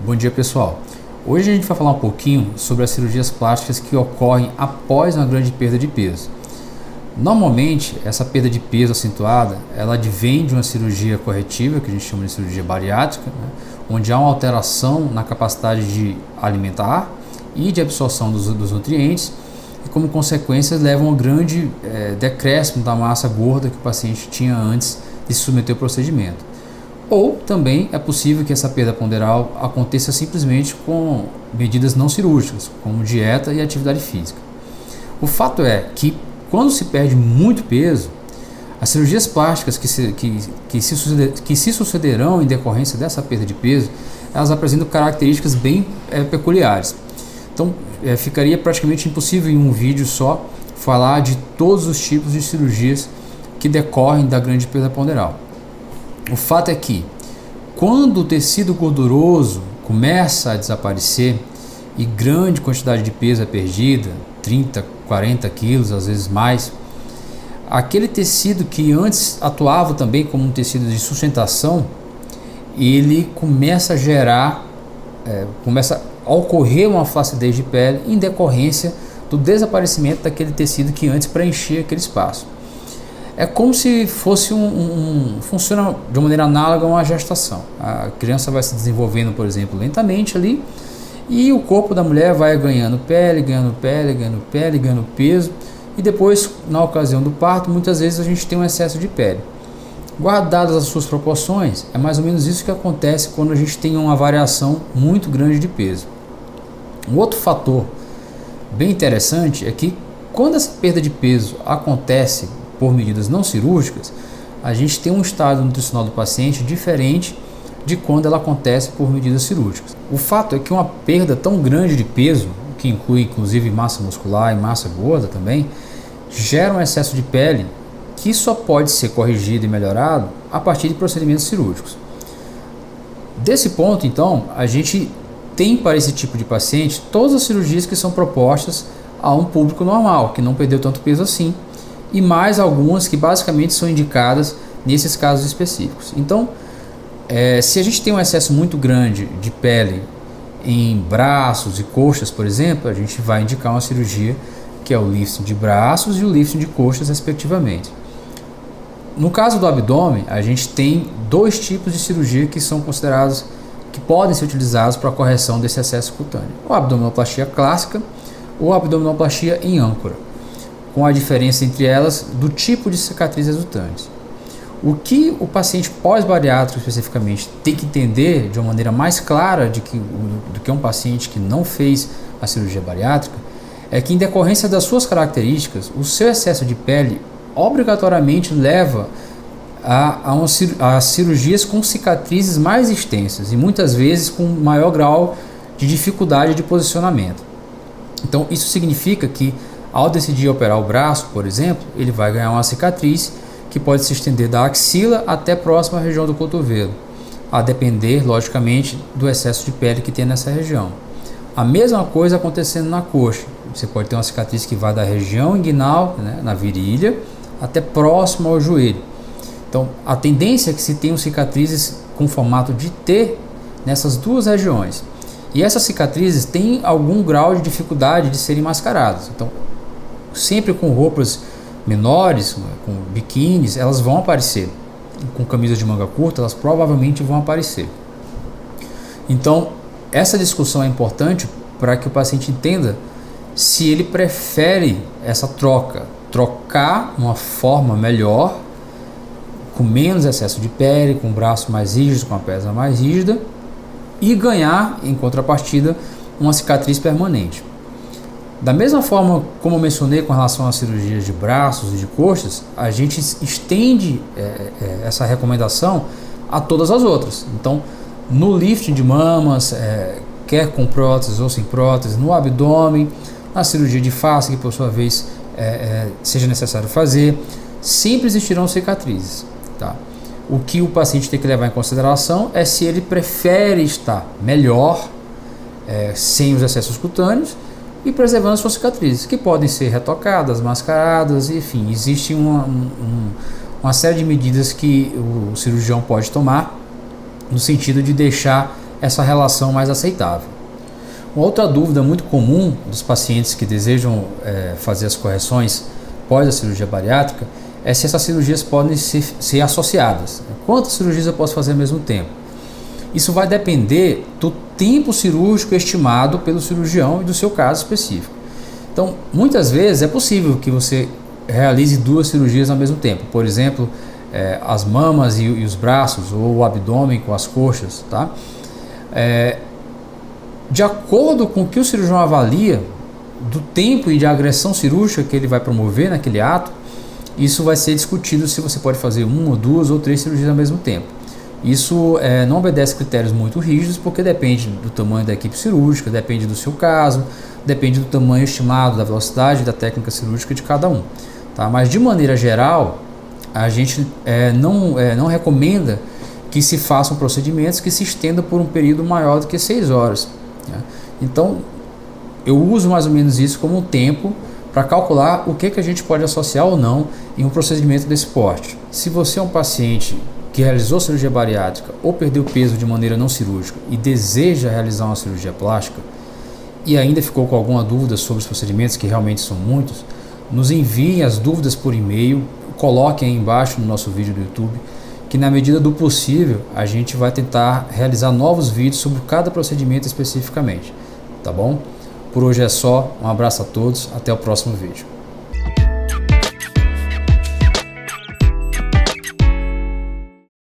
Bom dia, pessoal. Hoje a gente vai falar um pouquinho sobre as cirurgias plásticas que ocorrem após uma grande perda de peso. Normalmente, essa perda de peso acentuada, ela advém de uma cirurgia corretiva, que a gente chama de cirurgia bariátrica, né? Onde há uma alteração na capacidade de alimentar e de absorção dos nutrientes, e como consequência leva a um grande decréscimo da massa gorda que o paciente tinha antes de se submeter ao procedimento. Ou também é possível que essa perda ponderal aconteça simplesmente com medidas não cirúrgicas, como dieta e atividade física. O fato é que quando se perde muito peso, as cirurgias plásticas que se sucederão em decorrência dessa perda de peso, elas apresentam características bem peculiares. Então ficaria praticamente impossível em um vídeo só falar de todos os tipos de cirurgias que decorrem da grande perda ponderal. O fato é que quando o tecido gorduroso começa a desaparecer e grande quantidade de peso é perdida, 30, 40 quilos, às vezes mais, aquele tecido que antes atuava também como um tecido de sustentação, ele começa a gerar, começa a ocorrer uma flacidez de pele em decorrência do desaparecimento daquele tecido que antes preenchia aquele espaço. É como se fosse funciona de uma maneira análoga a uma gestação. A criança vai se desenvolvendo, por exemplo, lentamente ali, e o corpo da mulher vai ganhando pele, ganhando peso, e depois, na ocasião do parto, muitas vezes a gente tem um excesso de pele. Guardadas as suas proporções, é mais ou menos isso que acontece quando a gente tem uma variação muito grande de peso. Um outro fator bem interessante é que quando essa perda de peso acontece por medidas não cirúrgicas, a gente tem um estado nutricional do paciente diferente de quando ela acontece por medidas cirúrgicas. O fato é que uma perda tão grande de peso, que inclui inclusive massa muscular e massa gorda também, gera um excesso de pele que só pode ser corrigido e melhorado a partir de procedimentos cirúrgicos. Desse ponto, então, a gente tem para esse tipo de paciente todas as cirurgias que são propostas a um público normal, que não perdeu tanto peso assim, e mais algumas que basicamente são indicadas nesses casos específicos. Então, se a gente tem um excesso muito grande de pele em braços e coxas, por exemplo, a gente vai indicar uma cirurgia que é o lifting de braços e o lifting de coxas, respectivamente. No caso do abdômen, a gente tem dois tipos de cirurgia que são considerados, que podem ser utilizados para a correção desse excesso cutâneo: a abdominoplastia clássica ou a abdominoplastia em âncora, com a diferença entre elas do tipo de cicatriz resultante. O que o paciente pós-bariátrico especificamente tem que entender de uma maneira mais clara do que um paciente que não fez a cirurgia bariátrica é que, em decorrência das suas características, o seu excesso de pele obrigatoriamente leva a cirurgias com cicatrizes mais extensas e muitas vezes com maior grau de dificuldade de posicionamento. Então isso significa que, ao decidir operar o braço, por exemplo, ele vai ganhar uma cicatriz que pode se estender da axila até próxima à região do cotovelo, a depender, logicamente, do excesso de pele que tem nessa região. A mesma coisa acontecendo na coxa. Você pode ter uma cicatriz que vai da região inguinal, né, na virilha, até próximo ao joelho. Então, a tendência é que se tenham cicatrizes com formato de T nessas duas regiões. E essas cicatrizes têm algum grau de dificuldade de serem mascaradas. Então, sempre com roupas menores, com biquínis, elas vão aparecer. Com camisas de manga curta, elas provavelmente vão aparecer. Então, essa discussão é importante para que o paciente entenda se ele prefere essa trocar uma forma melhor, com menos excesso de pele, com o braço mais rígido, com a perna mais rígida, e ganhar, em contrapartida, uma cicatriz permanente. Da mesma forma como eu mencionei com relação às cirurgias de braços e de coxas, a gente estende essa recomendação a todas as outras. Então, no lifting de mamas, quer com prótese ou sem prótese, no abdômen, na cirurgia de face, que por sua vez seja necessário fazer, sempre existirão cicatrizes. Tá? O que o paciente tem que levar em consideração é se ele prefere estar melhor, sem os excessos cutâneos, e preservando as suas cicatrizes, que podem ser retocadas, mascaradas, enfim, existe uma série de medidas que o cirurgião pode tomar no sentido de deixar essa relação mais aceitável. Uma outra dúvida muito comum dos pacientes que desejam fazer as correções pós a cirurgia bariátrica é se essas cirurgias podem ser associadas. Quantas cirurgias eu posso fazer ao mesmo tempo? Isso vai depender do tempo cirúrgico estimado pelo cirurgião e do seu caso específico. Então, muitas vezes é possível que você realize 2 cirurgias ao mesmo tempo. Por exemplo, as mamas e os braços, ou o abdômen com as coxas, tá? De acordo com o que o cirurgião avalia do tempo e de agressão cirúrgica que ele vai promover naquele ato, isso vai ser discutido se você pode fazer 1 ou 2 ou 3 cirurgias ao mesmo tempo. Isso não obedece critérios muito rígidos, porque depende do tamanho da equipe cirúrgica, depende do seu caso, depende do tamanho estimado, da velocidade e da técnica cirúrgica de cada um. Tá? Mas de maneira geral, a gente não recomenda que se façam procedimentos que se estendam por um período maior do que 6 horas. Né? Então, eu uso mais ou menos isso como um tempo para calcular o que a gente pode associar ou não em um procedimento desse porte. Se você é um paciente que realizou cirurgia bariátrica ou perdeu peso de maneira não cirúrgica e deseja realizar uma cirurgia plástica e ainda ficou com alguma dúvida sobre os procedimentos, que realmente são muitos, nos enviem as dúvidas por e-mail, coloquem aí embaixo no nosso vídeo do YouTube, que na medida do possível a gente vai tentar realizar novos vídeos sobre cada procedimento especificamente, tá bom? Por hoje é só, um abraço a todos, até o próximo vídeo.